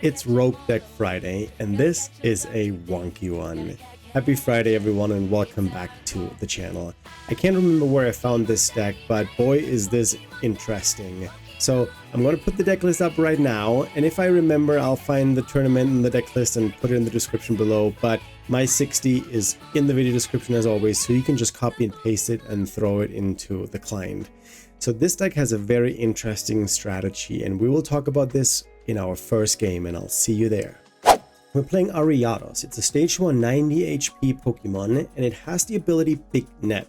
It's Rogue Deck Friday, and this is a wonky one. Happy Friday everyone, and welcome back to the channel. I can't remember where I found this deck, but boy is this interesting. So I'm going to put the deck list up right now, and if I remember I'll find the tournament in the deck list and put it in the description below, but my 60 is in the video description as always, so you can just copy and paste it and throw it into the client. So this deck has a very interesting strategy, and we will talk about this in our first game, and I'll see you there. We're playing Ariados. It's a stage 1 90 HP Pokemon, and it has the ability Big Net.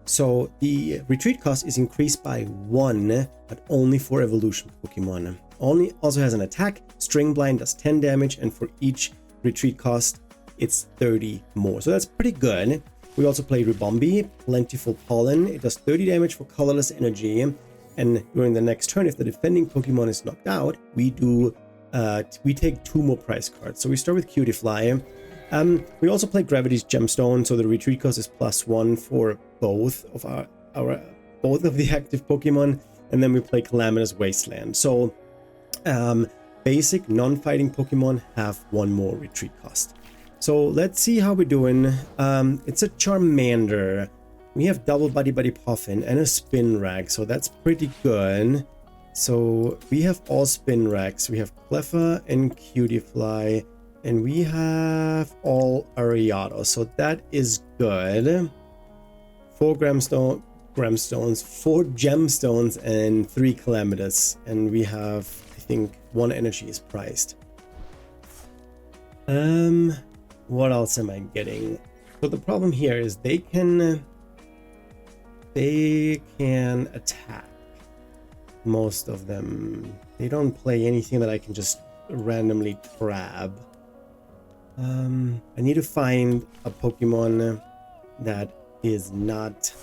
So the retreat cost is increased by 1, but only for evolution Pokemon. Also has an attack, String Blind does 10 damage, and for each retreat cost, it's 30 more. So that's pretty good. We also play Ribombee, Plentiful Pollen. It does 30 damage for colorless energy. And during the next turn, if the defending Pokemon is knocked out, we take 2 more prize cards. So we start with Cutiefly. We also play Gravity Gemstone, so the retreat cost is +1 for both of both of the active Pokemon. And then we play Calamitous Wasteland. So basic non-fighting Pokemon have 1 more retreat cost. So let's see how we're doing. It's a Charmander. We have double Buddy Puffin and a Spin Rag, so that's pretty good. So we have all Spin Rags. We have Cleffa and Cutiefly, and we have all Ariados, so that is good. 4 Gemstones, 4 Gemstones, and 3 Calamitous, and we have, I think, 1 energy is priced. What else am I getting? So the problem here is they can attack. Most of them. They don't play anything that I can just randomly grab. I need to find a Pokemon that is not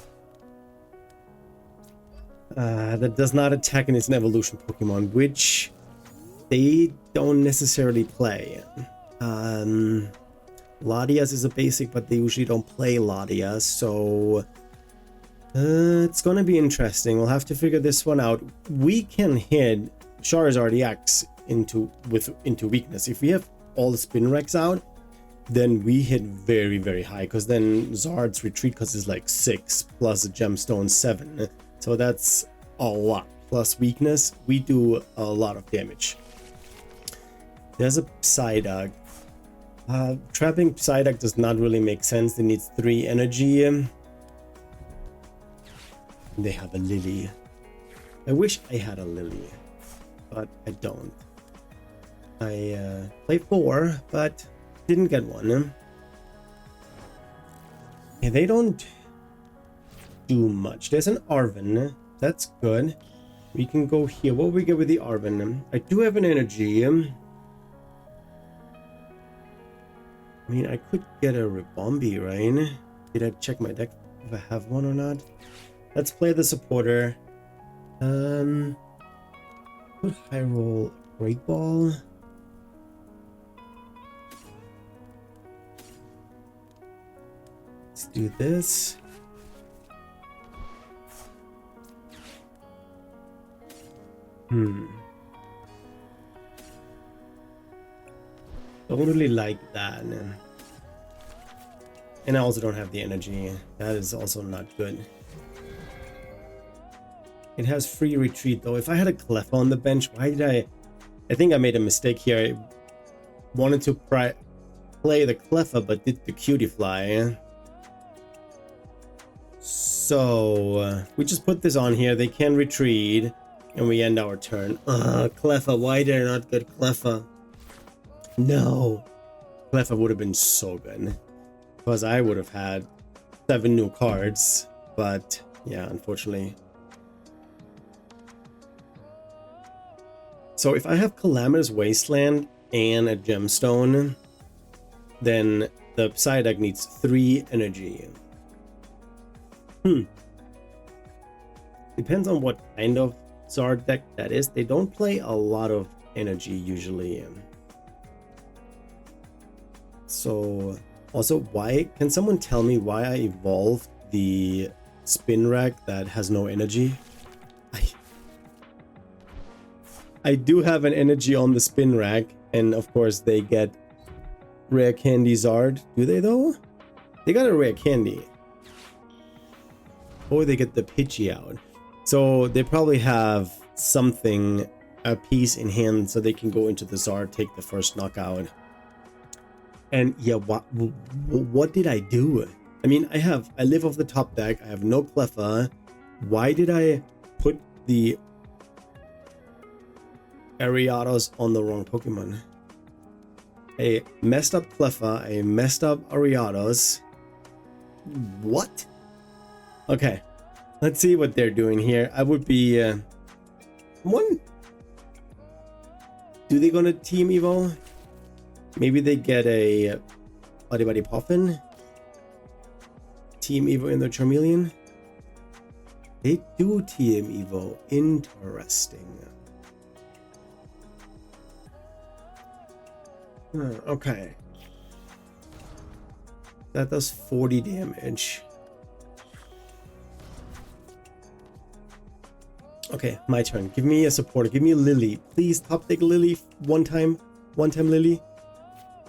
that does not attack and is an evolution Pokemon, which they don't necessarily play. Latias is a basic, but they usually don't play Latias, so it's gonna be interesting. We'll have to figure this one out. We can hit Charizard EX into weakness. If we have all the Spin Regs out, then we hit very, very high, because then Zard's retreat cost is like 6 plus a Gemstone 7. So that's a lot. Plus weakness, we do a lot of damage. There's a Psyduck. Trapping Psyduck does not really make sense. It needs 3 energy. They have a Lily. I wish I had a Lily, but I don't. I played 4, but didn't get one. Yeah, they don't do much. There's an Arven. That's good. We can go here. What will we get with the Arven? I do have an energy. I mean, I could get a Ribombee, right? Did I check my deck if I have one or not? Let's play the supporter. Put high roll Great Ball. Let's do this. Don't really like that. And I also don't have the energy. That is also not good. It has free retreat though. If I had a Cleffa on the bench, why did I think I made a mistake here. I wanted to play the Cleffa, but did the Cutiefly. So we just put this on here. They can retreat, and we end our turn. Cleffa, why did I not get Cleffa? No. Cleffa would have been so good, because I would have had 7 new cards, but yeah, unfortunately. So if I have Calamitous Wasteland and a Gemstone, then the Psyduck needs 3 energy. Depends on what kind of Zard deck that is. They don't play a lot of energy usually. So also, why can someone tell me why I evolved the Spin Rag that has no energy? I do have an energy on the Spin Rag, And of course they get rare candy Zard. Do they though? They got a rare candy. Or they get the Pidgey out. So they probably have something, a piece in hand, so they can go into the Zard, take the first knockout. And yeah, what did I do? I mean, I live off the top deck. I have no Cleffa. Why did I put the Ariados on the wrong Pokemon? I messed up Cleffa. I messed up Ariados. What? Okay, let's see what they're doing here. I would be one. Do they gonna Team Evo? Maybe they get a Buddy Puffin. Team Evo in the Charmeleon. They do Team Evo. Interesting. Okay. That does 40 damage. Okay, my turn. Give me a supporter. Give me a Lily. Please top deck Lily one time. One time Lily.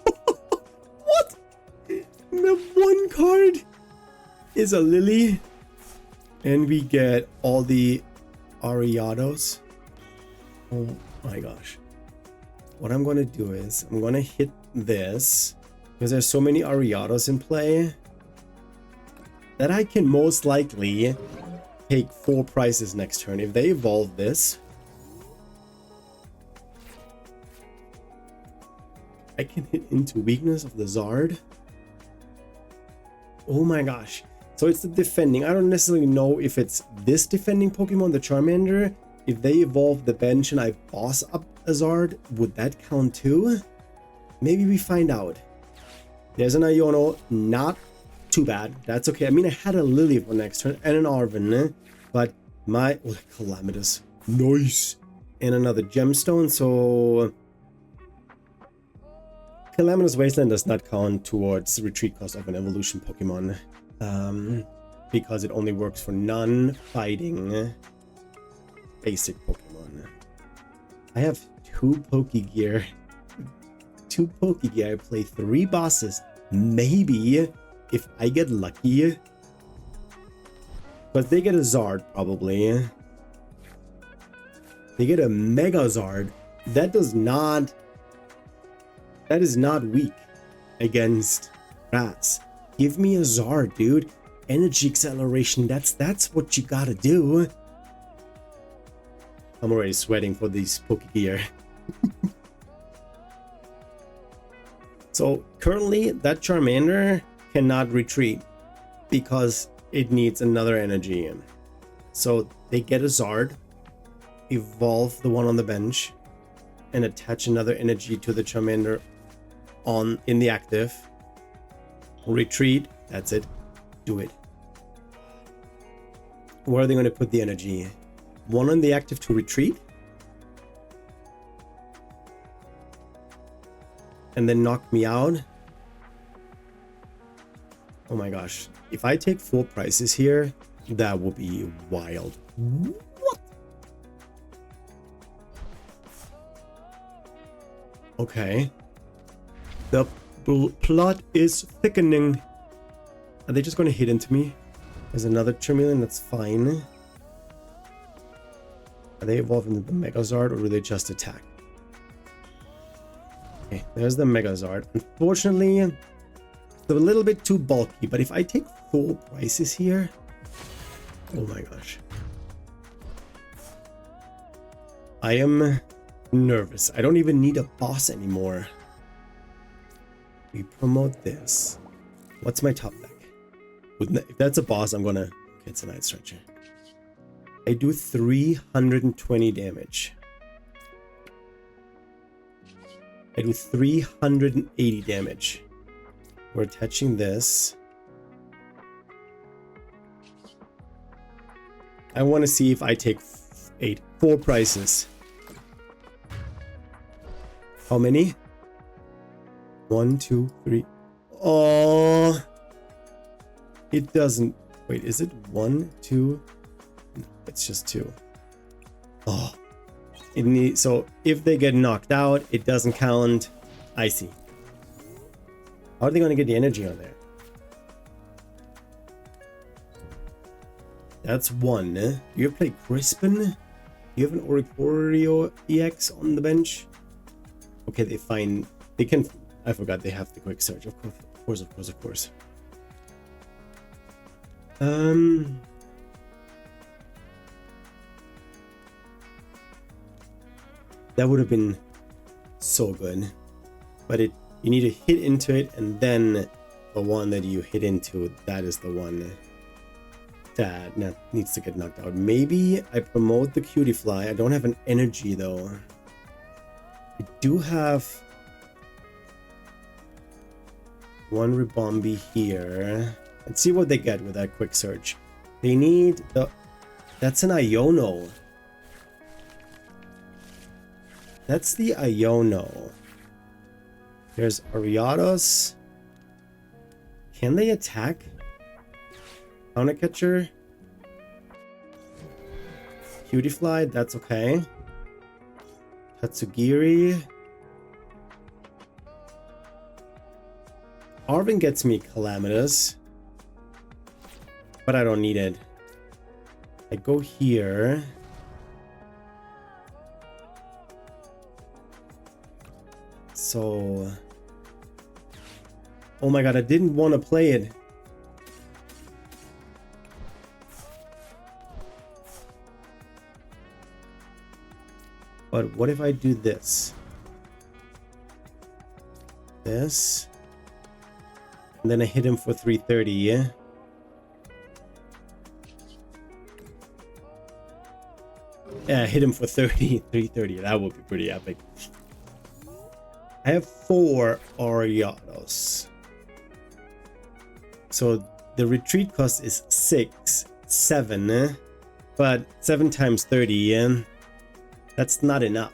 What? The one card is a Lily. And we get all the Ariados. Oh my gosh. What I'm going to do is I'm going to hit this. Because there's so many Ariados in play. That I can most likely take 4 prizes next turn. If they evolve this, I can hit into weakness of the Zard. Oh my gosh. So it's the defending. I don't necessarily know if it's this defending Pokemon, the Charmander. If they evolve the bench and I boss up a Zard, would that count too? Maybe we find out. There's an Iono, not too bad. That's okay. I mean, I had a Lily for next turn and an Arven, but my Calamitous, nice, and another Gemstone. So Calamitous Wasteland does not count towards retreat cost of an evolution Pokemon, because it only works for non-fighting basic Pokemon. I have 2 Pokegear. 2 Pokegear. I play 3 bosses. Maybe if I get lucky. But they get a Zard probably. They get a Mega Zard. That is not weak against grass. Give me a Zard, dude. Energy acceleration. That's what you gotta do. I'm already sweating for these Pokegear. So currently that Charmander cannot retreat because it needs another energy. So they get a Zard, evolve the one on the bench, and attach another energy to the Charmander in the active. Retreat, that's it. Do it. Where are they going to put the energy? One on the active to retreat. And then knock me out. Oh my gosh. If I take 4 prizes here, that would be wild. What? Okay. The plot is thickening. Are they just going to hit into me? There's another Charmeleon, that's fine. Are they evolving into the Megazard or do they just attack? Okay, there's the Megazard. Unfortunately, it's a little bit too bulky, but if I take 4 prices here, oh my gosh. I am nervous. I don't even need a boss anymore. We promote this. What's my top deck? If that's a boss, I'm gonna... Okay, it's a Night Stretcher. I do 320 damage. I do 380 damage. We're attaching this. I want to see if I take 4 prices. How many? 1, 2, 3. Oh, it doesn't. Wait, is it 1, 2? No, it's just 2. Oh, It needs, so if they get knocked out, it doesn't count. I see. How are they going to get the energy on there? That's one. Do you ever play Crispin? Do you have an Oricorio EX on the bench? Okay, they can, I forgot they have the quick search. Of course. That would have been so good, but you need to hit into it, and then the one that you hit into, that is the one that needs to get knocked out. Maybe I promote the Cutie Fly. I don't have an energy though. I do have one Ribombee here. Let's see what they get with that quick search. They need that's an Iono. That's the Iono. There's Ariados. Can they attack? Counter Catcher. Cutie Fly, that's okay. Tatsugiri. Arvin gets me Calamitous, but I don't need it. I go here. So, oh my god, I didn't want to play it. But what if I do this? This. And then I hit him for 330, yeah? Yeah, I hit him for 330. That would be pretty epic. I have 4 Ariados. So the retreat cost is 7, but 7 times 30, that's not enough.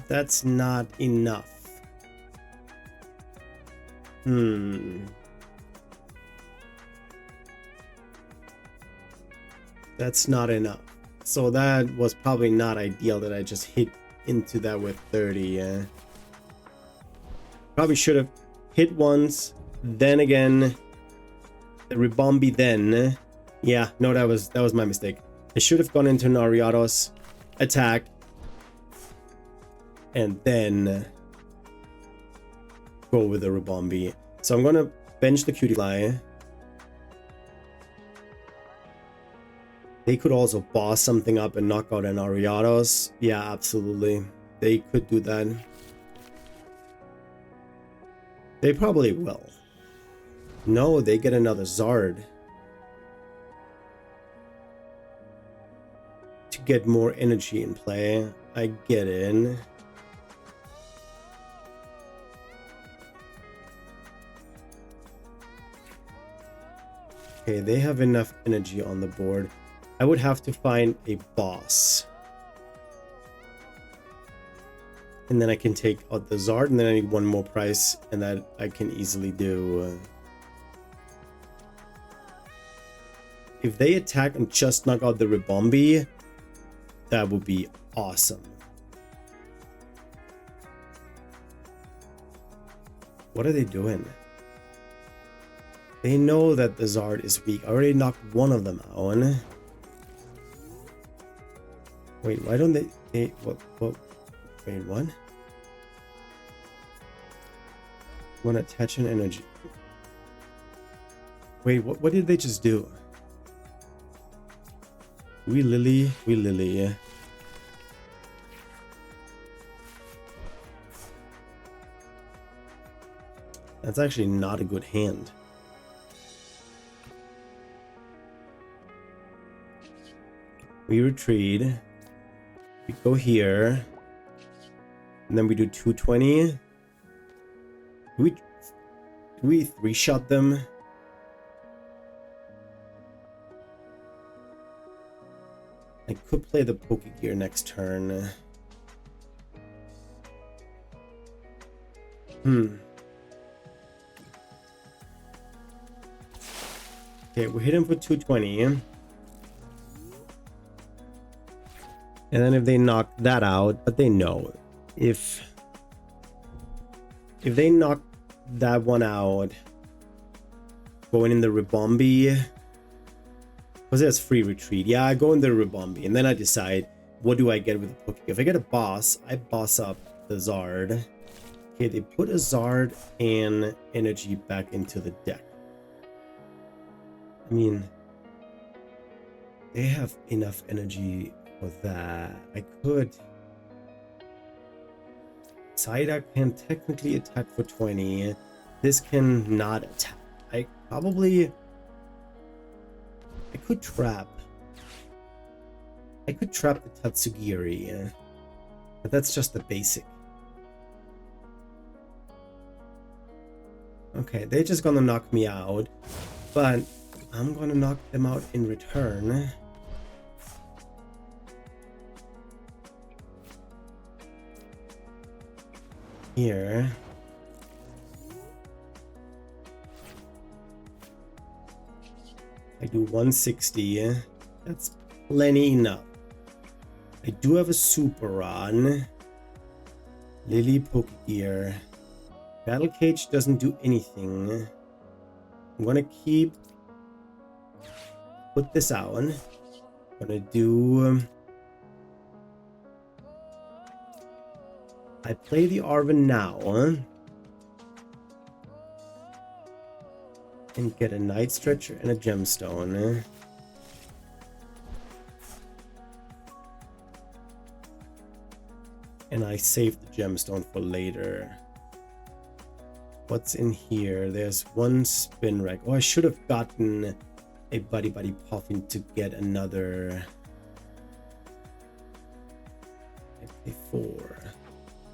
That's not enough. That's not enough. So that was probably not ideal that I just hit into that with 30. Probably should have hit once, then again the Ribombee, then yeah, no, that was my mistake. I should have gone into an Ariados attack and then go with the Ribombee. So I'm gonna bench the Cutie Fly. They could also boss something up and knock out an Ariados. Yeah, absolutely. They could do that. They probably will. No, they get another Zard. To get more energy in play. I get in. Okay, they have enough energy on the board. I would have to find a boss. And then I can take out the Zard, and then I need one more price, and that I can easily do. If they attack and just knock out the Ribombee, that would be awesome. What are they doing? They know that the Zard is weak. I already knocked one of them out. Wait, why don't they what? Wait, what? I'm gonna attach an energy. Wait, what did they just do? We Lily, yeah. That's actually not a good hand. We retreat. We go here. And then we do 220. Do we 3-shot them? I could play the Pokegear next turn. Okay, we hit him for 220. And then if they knock that out, but they know if they knock that one out, going in the Ribombee, because there's free retreat. Yeah, I go in the Ribombee, and then I decide what do I get with the Poké. If I get a boss, I boss up the Zard. Okay, they put a Zard and energy back into the deck. I mean, they have enough energy for that. I could. Psyduck can technically attack for 20. This can not attack. I could trap. I could trap the Tatsugiri, but that's just the basic. Okay, they're just gonna knock me out, but I'm gonna knock them out in return. Here. I do 160. That's plenty enough. I do have a Super Rod. Lily Pokegear. Battle Cage doesn't do anything. I'm gonna put this out. I'm gonna do I play the Arven now and get a Night Stretcher and a Gemstone. And I save the Gemstone for later. What's in here? There's one spin rack. Oh, I should have gotten a Buddy Puffin to get another 54.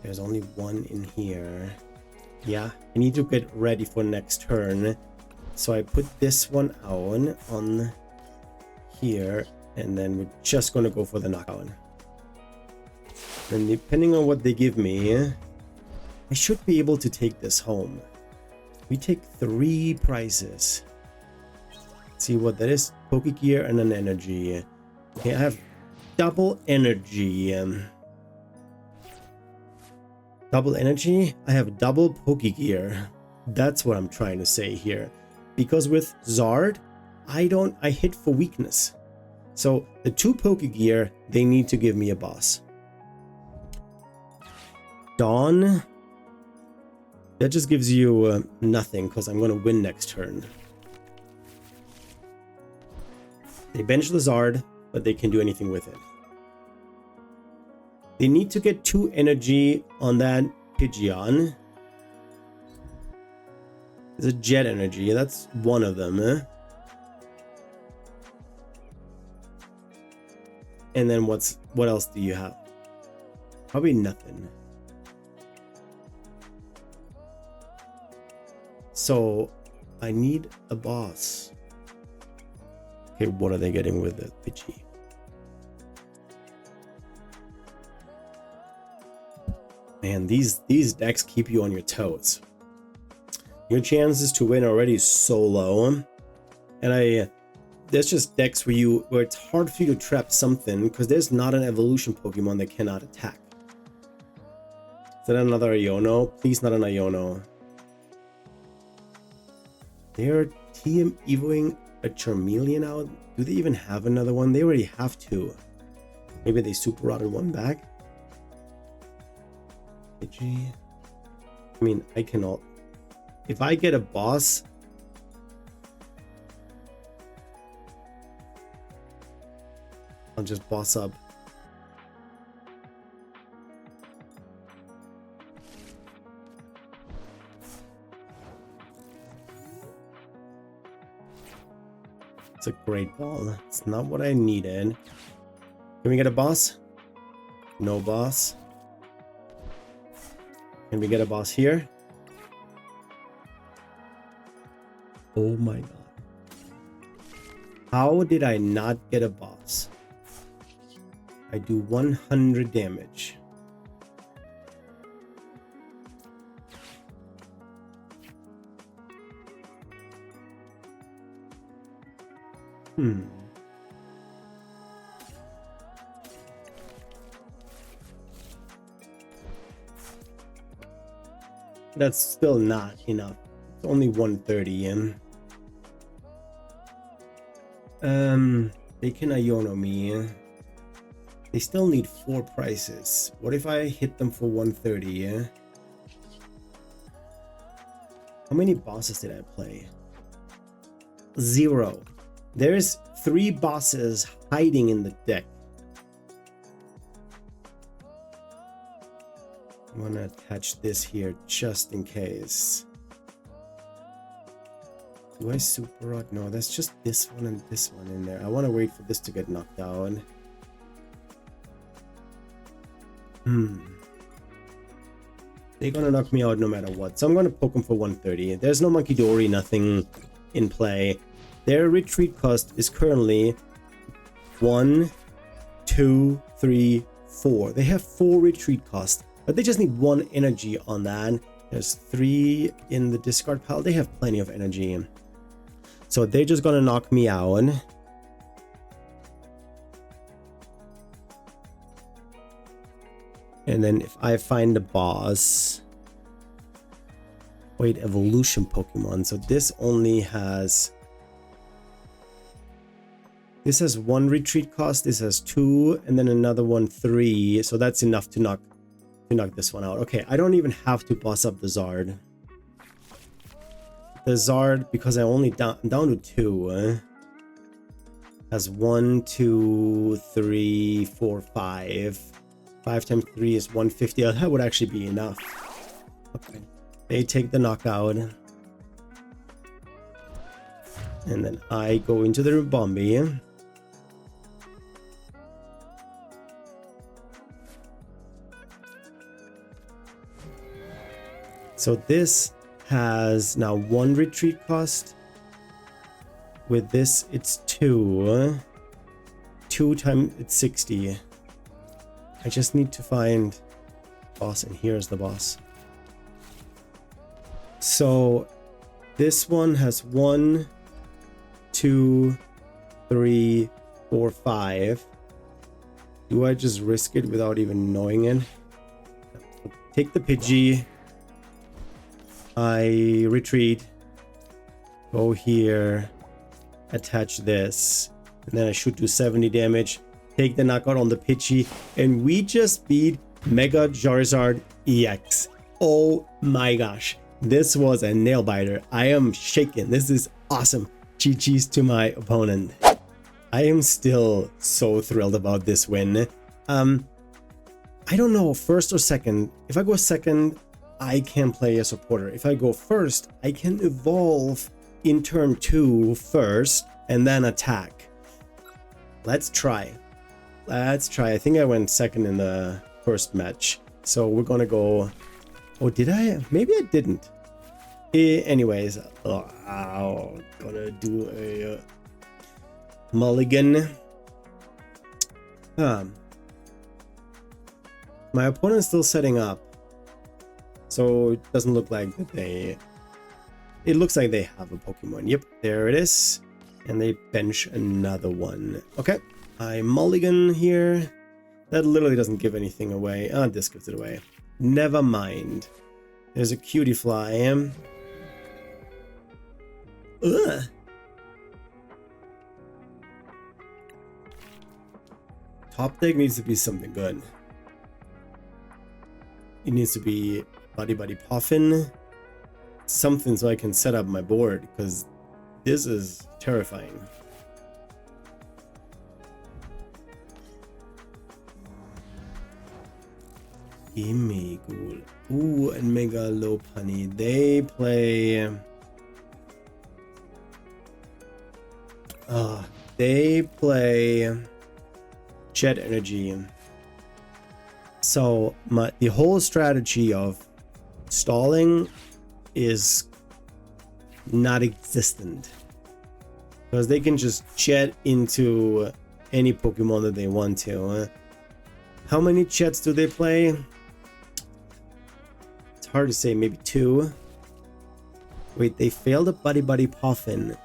There's only one in here. Yeah, I need to get ready for next turn. So I put this one out on here, and then we're just gonna go for the knockout. And depending on what they give me, I should be able to take this home. We take 3 prizes. Let's see what that is. Pokegear and an energy. Okay, I have double energy. Double energy. I have double Pokegear. That's what I'm trying to say here. Because with Zard, I hit for weakness. So the 2 Pokegear, they need to give me a boss. Dawn. That just gives you nothing because I'm going to win next turn. They bench the Zard, but they can do anything with it. They need to get 2 energy on that Pidgeon. There's a Jet energy. That's one of them. And then what else do you have? Probably nothing. So I need a boss. Okay, what are they getting with the Pidgey? Man, these decks keep you on your toes. Your chances to win are already so low. And there's just decks where it's hard for you to trap something because there's not an evolution Pokemon that cannot attack. Is that another Iono? Please not an Iono. They're TM Evoing a Charmeleon out. Do they even have another one? They already have 2. Maybe they super rotted one back. Pidgey. I mean, I cannot. If I get a boss, I'll just boss up. It's a great ball. It's not what I needed. Can we get a boss? No boss. Can we get a boss here? Oh my god. How did I not get a boss? I do 100 damage. That's still not enough. It's only 130 in. They can Iono me. They still need 4 prices. What if I hit them for 130? How many bosses did I play? 0. There's 3 bosses hiding in the deck. I'm gonna attach this here just in case. Do I super rock? No, that's just this one and this one in there. I want to wait for this to get knocked down. They're gonna knock me out no matter what. So I'm gonna poke them for 130. There's no Monkey Dory, nothing in play. Their retreat cost is currently 1, 2, 3, 4. They have 4 retreat costs, but they just need 1 energy on that. There's 3 in the discard pile. They have plenty of energy. So they're just gonna knock me out. And then if I find the boss... Wait, evolution Pokemon. So this only has... This has 1 retreat cost, this has 2, and then another one 3. So that's enough to knock this one out. Okay, I don't even have to boss up the Zard. The Zard, because I only down to 2, has 1, 2, 3, 4, 5. 5 times 3 is 150. That would actually be enough. Okay. They take the knockout. And then I go into the Ribombee. So this has now 1 retreat cost. With this, it's 2. 2 times it's 60. I just need to find boss, and here's the boss. So this one has 1, 2, 3, 4, 5. Do I just risk it without even knowing it? Take the Pidgey. I retreat. Go here. Attach this. And then I should do 70 damage. Take the knockout on the Pidgey, and we just beat Mega Charizard EX. Oh my gosh, this was a nail biter. I am shaken. This is awesome. GG's to my opponent. I am still so thrilled about this win. I don't know, first or second. If I go second, I can play a supporter. If I go first, I can evolve in turn 2 first and then attack. Let's try. Let's try. I think I went second in the first match. So we're gonna go... Oh, did I? Maybe I didn't. Anyways, gonna do a mulligan. My opponent's still setting up. So it doesn't look like that they... It looks like they have a Pokemon. Yep, there it is. And they bench another one. Okay. I mulligan here. That literally doesn't give anything away. Ah, this gives it away. Never mind. There's a cutie fly. Ugh. Top deck needs to be something good. It needs to be Buddy Puffin. Something so I can set up my board, because this is terrifying. Imegul. Ooh, and Megalopony. They play... they play Jet Energy. So the whole strategy of stalling is not existent, because they can just jet into any Pokemon that they want to. How many jets do they play? It's hard to say. Maybe 2. Wait, they failed a Buddy Puffin.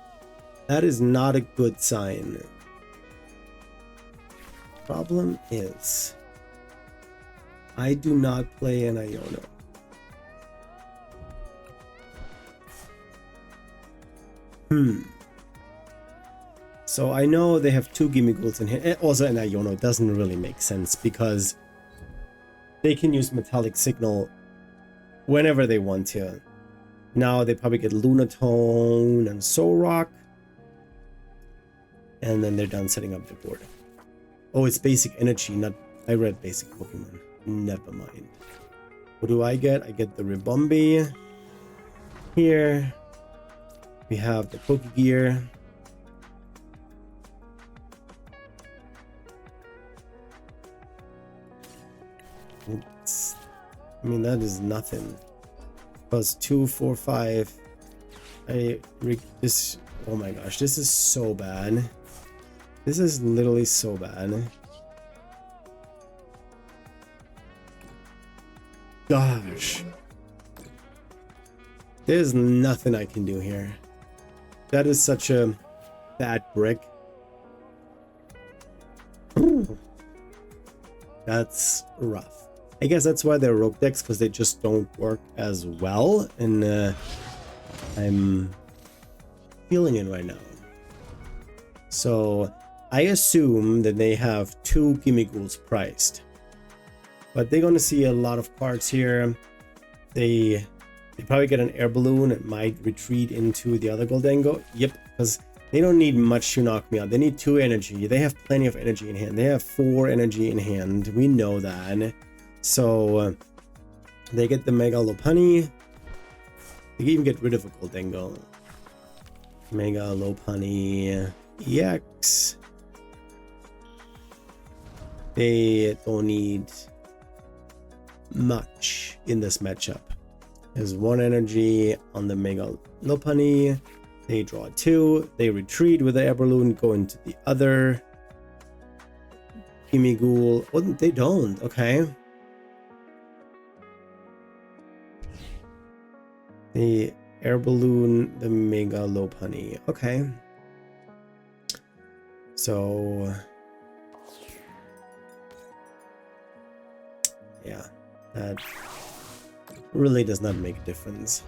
That is not a good sign. Problem is, I do not play an Iono. So I know they have 2 Gimmighouls in here. Also an Iono. It doesn't really make sense because they can use Metallic Signal whenever they want to. Now they probably get Lunatone and Solrock. And then they're done setting up the board. Oh, it's basic energy, not... I read basic Pokemon. Never mind. What do I get? I get the Ribombee. Here. We have the Pokegear. I mean, that is nothing. Plus 2, 4, 5. This... Oh my gosh, this is so bad. This is literally so bad. Gosh. There's nothing I can do here. That is such a bad brick. That's rough. I guess that's why they're rogue decks, because they just don't work as well. And I'm feeling it right now. So I assume that they have 2 Gimmighouls priced. But they're going to see a lot of cards here. They probably get an air balloon. It might retreat into the other Gholdengo. Yep, because they don't need much to knock me out. They need 2 energy. They have plenty of energy in hand. They have 4 energy in hand. We know that. So they get the Mega Lopunny. They can even get rid of a Gholdengo. Mega Lopunny EX. They don't need much in this matchup. There's 1 energy on the Mega Lopunny. They draw 2. They retreat with the air balloon, go into the other Gimmigool. Oh, they don't. Okay. The air balloon, the Mega Lopunny. Okay. So yeah, that really does not make a difference.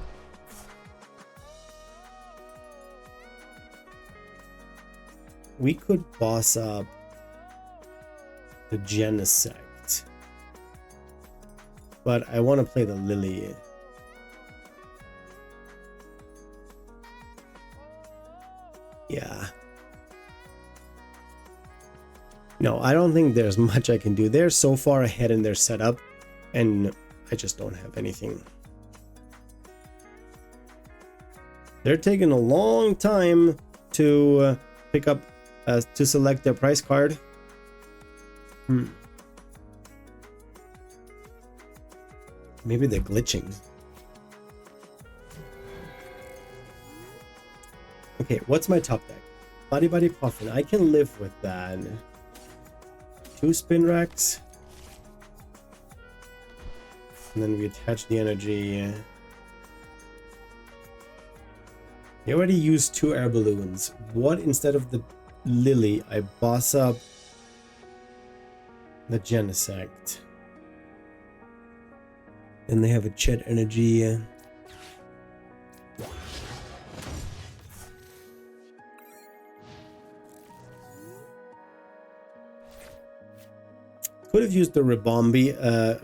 We could boss up the Genesect, but I want to play the Lily. Yeah. No, I don't think there's much I can do. They're so far ahead in their setup, and I just don't have anything. They're taking a long time to pick up, to select their price card. Maybe they're glitching. Okay, what's my top deck? Body Coffin. I can live with that. 2 spin racks. And then we attach the energy. They already used 2 air balloons. What, instead of the Lily, I boss up the Genesect. Then they have a Chet energy. Could have used the Ribombee,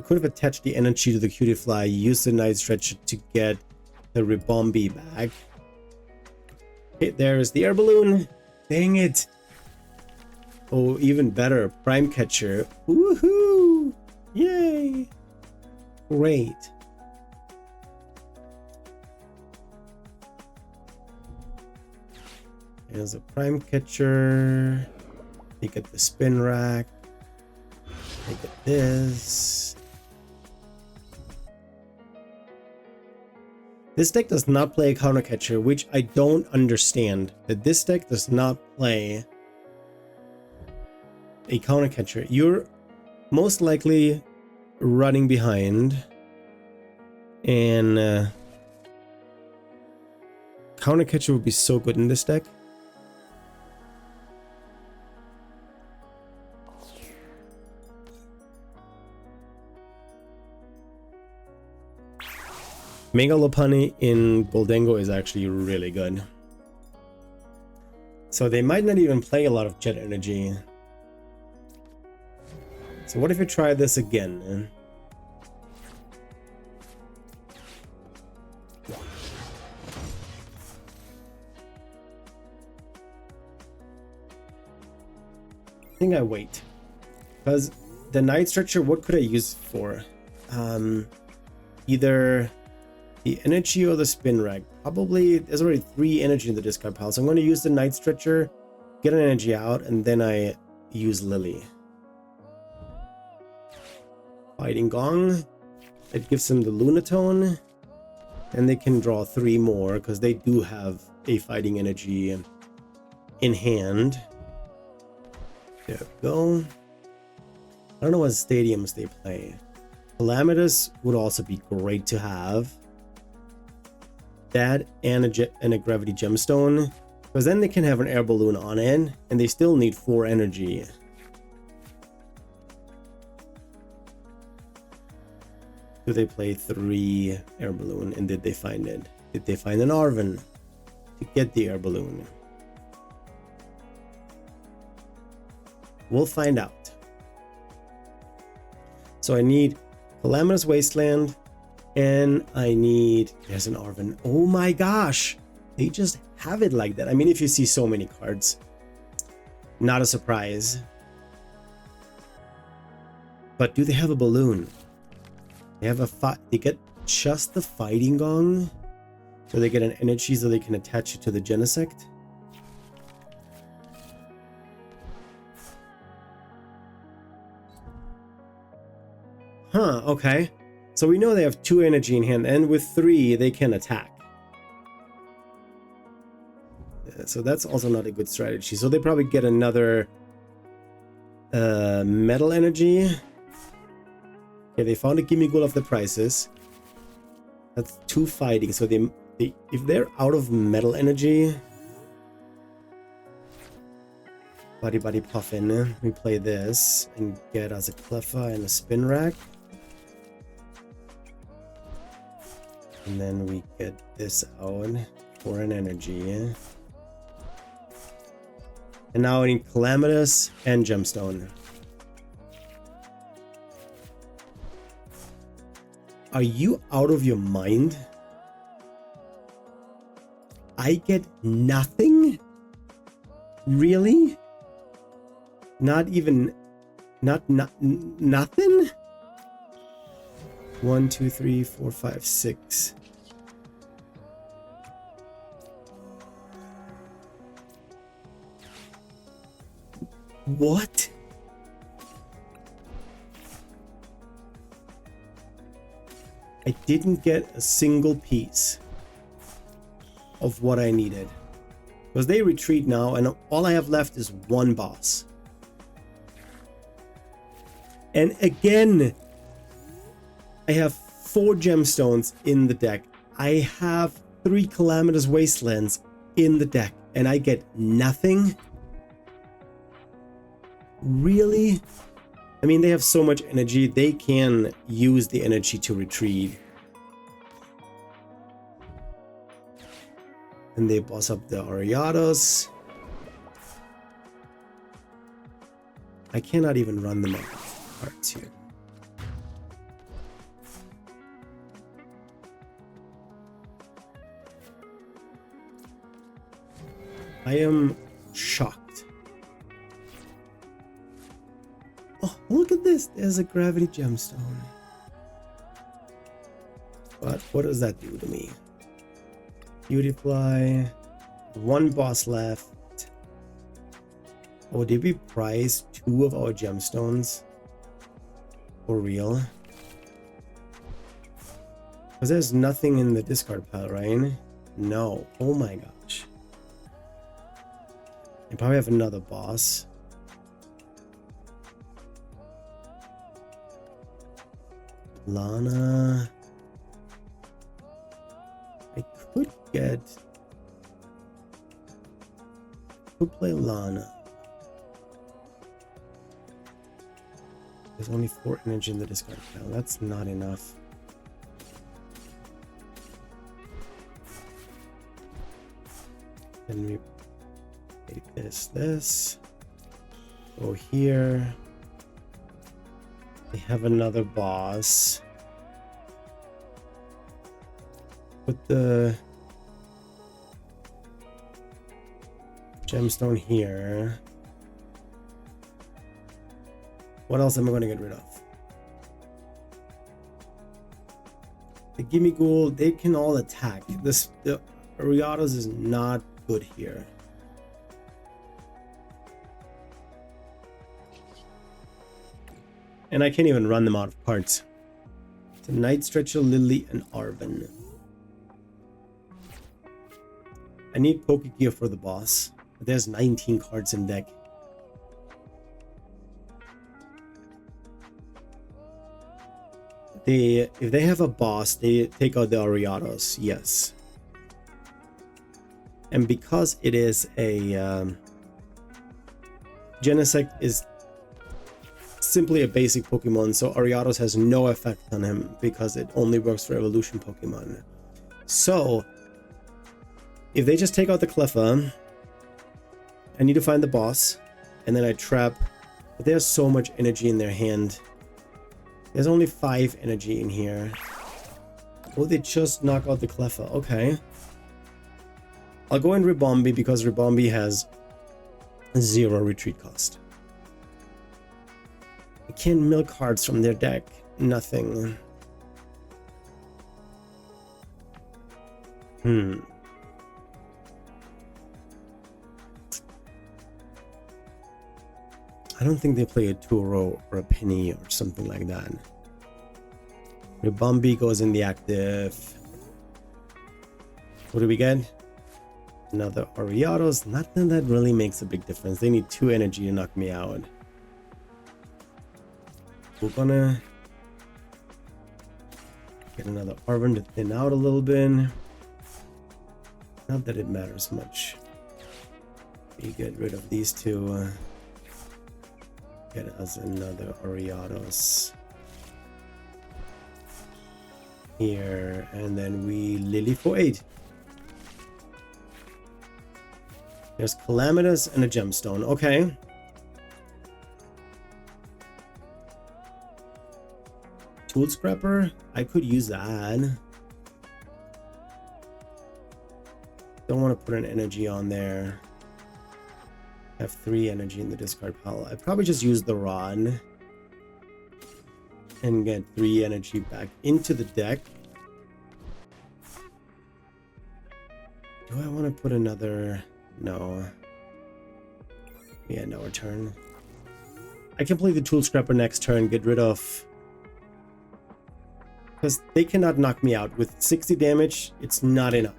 could have attached the energy to the Cutiefly, used the Night Stretcher to get the Ribombee back. Okay, there's the air balloon. Dang it. Oh, even better, Prime Catcher. Woohoo! Yay! Great. There's a Prime Catcher. You get the spin rack. Look at this. This deck does not play a counter catcher, which I don't understand. That this deck does not play a counter catcher. You're most likely running behind, and counter catcher would be so good in this deck. Mega Lopunny in Gholdengo is actually really good. So they might not even play a lot of jet energy. So what if we try this again? I think I wait. Because the Night Stretcher, what could I use for? Either the energy or the spin rack. Probably there's already 3 energy in the discard pile, so I'm going to use the Night Stretcher, get an energy out, and then I use Lily. Fighting Gong, it gives them the Lunatone, and they can draw 3 more because they do have a fighting energy in hand. There we go. I don't know what stadiums they play. Calamitous would also be great to have. That and a Gravity Gemstone, because then they can have an air balloon on it, and they still need 4 energy. Do they play 3 air balloon, and did they find it? Did they find an Arven to get the air balloon? We'll find out. So I need Calamitous Wasteland, and I need, there's an Arven. Oh my gosh, they just have it like that. I mean, if you see so many cards, not a surprise. But do they have a balloon? They have they get just the Fighting Gong, so they get an energy so they can attach it to the Genesect. Huh, okay. So we know they have 2 energy in hand, and with 3 they can attack. So that's also not a good strategy. So they probably get another metal energy. Okay, they found a Gimmighoul of the prices. That's 2 fighting. So they if they're out of metal energy, Buddy Puffin, we play this and get us a Cleffa and a Spin Rack. And then we get this out for an energy. And now I need Calamitous and Gemstone. Are you out of your mind? I get nothing? Really? Not even... nothing? 1, 2, 3, 4, 5, 6. What? I didn't get a single piece of what I needed. Because they retreat now, and all I have left is 1 boss. And again, I have 4 gemstones in the deck. I have 3 Calamitous Wastelands in the deck, and I get nothing? Really? I mean, they have so much energy, they can use the energy to retreat. And they boss up the Ariados. I cannot even run them out of cards here. I am shocked. Oh, look at this. There's a Gravity Gemstone. But what does that do to me? Beautifly. 1 boss left. Oh, did we prize 2 of our gemstones? For real? Because there's nothing in the discard pile, right? No. Oh my gosh. I probably have another boss. Lana. I could get... Could play Lana. There's only 4 energy in the discard pile. That's not enough. Then we Take this. Go here. We have another boss. Put the gemstone here. What else am I going to get rid of? The Gimme Ghoul, they can all attack. The Ariados is not good here. And I can't even run them out of cards. It's a Night Stretcher, Lily, and Arven. I need Pokegear for the boss. But there's 19 cards in deck. If they have a boss, they take out the Ariados, yes. And because it is a Genesect is simply a basic Pokemon, so Ariados has no effect on him because it only works for evolution Pokemon. So if they just take out the Cleffa, I need to find the boss, and then I trap. But there's so much energy in their hand. There's only 5 energy in here. Oh, they just knock out the Cleffa. Okay. I'll go in Ribombee because Ribombee has 0 retreat cost. I can't mill cards from their deck. Nothing. I don't think they play a Turo or a Penny or something like that. Ribombee goes in the active. What do we get? Another Ariados. Nothing that really makes a big difference. They need 2 energy to knock me out. We're gonna get another Arven to thin out a little bit. Not that it matters much. We get rid of these 2. Get us another Ariados here, and then we Lily for 8. There's Calamitous and a Gemstone. Okay. Tool Scrapper? I could use that. Don't want to put an energy on there. Have 3 energy in the discard pile. I'd probably just use the Rod and get 3 energy back into the deck. Do I want to put another? No. Yeah, no return. I can play the Tool Scrapper next turn, get rid of, because they cannot knock me out. With 60 damage, it's not enough.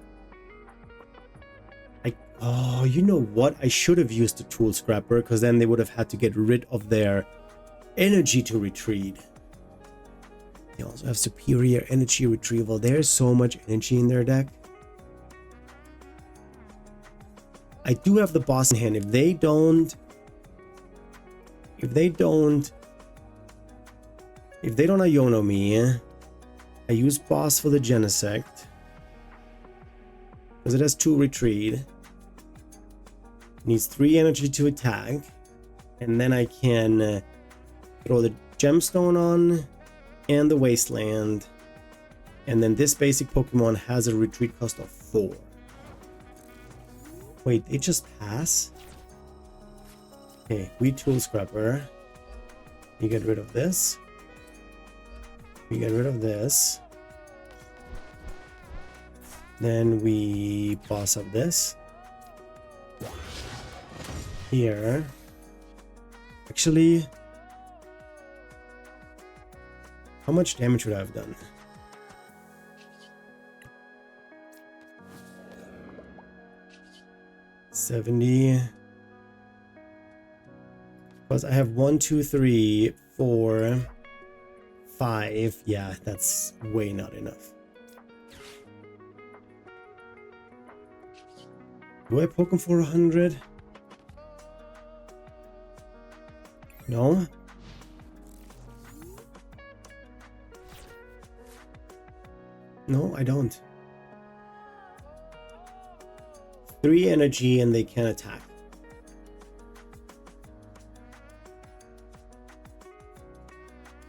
Oh, you know what? I should have used the Tool Scrapper, because then they would have had to get rid of their energy to retreat. They also have superior energy retrieval. There's so much energy in their deck. I do have the boss in hand. If they don't Iono me, I use boss for the Genesect, because it has 2 retreat. Needs 3 energy to attack, and then I can throw the Gemstone on and the Wasteland, and then this basic Pokemon has a retreat cost of 4. Wait, they just pass? Okay, we Tool Scrapper. You get rid of this. We get rid of this. Then we boss up this. Here. Actually, how much damage would I have done? $70. Because I have 1, 2, 3, 4, 5. Yeah, that's way not enough. Do I poke him for 100? No. No, I don't. 3 energy and they can attack.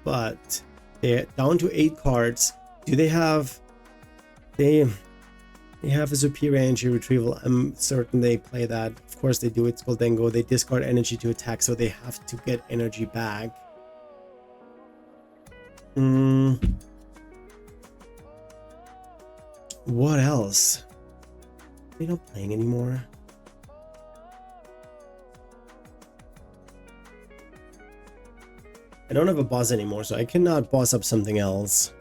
but they're down to 8 cards. Do they have... They have a superior energy retrieval. I'm certain they play that. Of course they do. It's Gholdengo. They discard energy to attack, so they have to get energy back. What else? They're not playing anymore. I don't have a boss anymore, so I cannot boss up something else.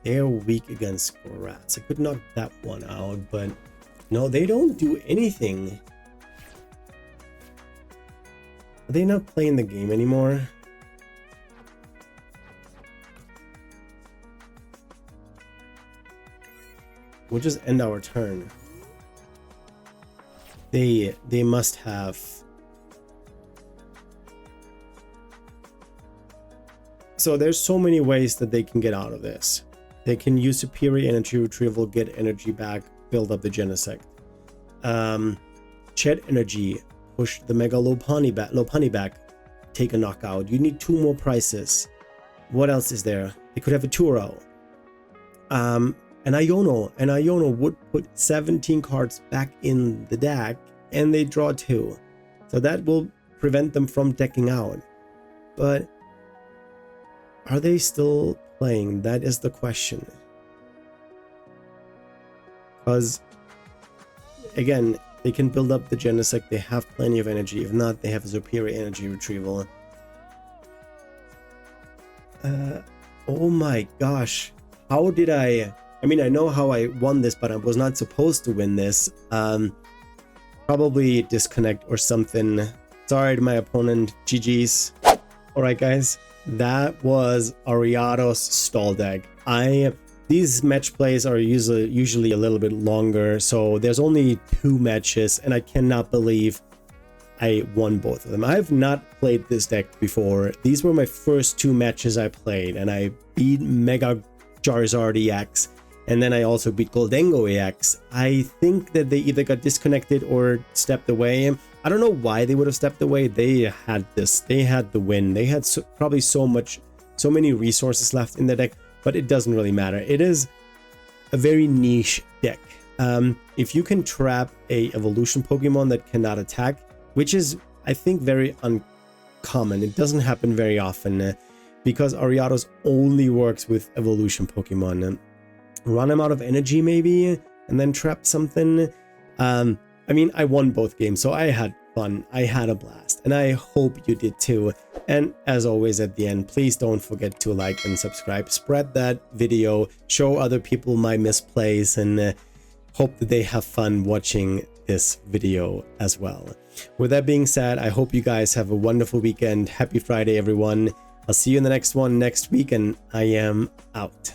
They're weak against rats. I could knock that one out, but no, they don't do anything. Are they not playing the game anymore? We'll just end our turn. They must have... So there's so many ways that they can get out of this. They can use superior energy retrieval, get energy back, build up the Genesect. Chet energy, push the Mega Lopunny back, take a knockout. You need 2 more prices. What else is there? They could have a Turo. An Iono would put 17 cards back in the deck, and they draw 2. So that will prevent them from decking out. But are they still playing? That is the question. Because, again, they can build up the Genesect. They have plenty of energy. If not, they have a superior energy retrieval. Oh my gosh. How did I mean, I know how I won this, but I was not supposed to win this. Probably disconnect or something. Sorry to my opponent. GG's. Alright, guys. That was Ariados stall deck. These match plays are usually a little bit longer, so there's only 2 matches, and I cannot believe I won both of them. I have not played this deck before. These were my first 2 matches I played, and I beat Mega Charizard EX, and then I also beat Gholdengo EX. I think that they either got disconnected or stepped away. I don't know why they would have stepped away. They had this. They had the win. They had probably so many resources left in the deck, but it doesn't really matter. It is a very niche deck. If you can trap a evolution Pokemon that cannot attack, which is, I think, very uncommon. It doesn't happen very often because Ariados only works with evolution Pokemon. Run him out of energy maybe, and then trap something. I mean, I won both games, so I had fun. I had a blast, and I hope you did too. And as always at the end, please don't forget to like and subscribe. Spread that video, show other people my misplays, and hope that they have fun watching this video as well. With that being said, I hope you guys have a wonderful weekend. Happy Friday, everyone. I'll see you in the next one next week, and I am out.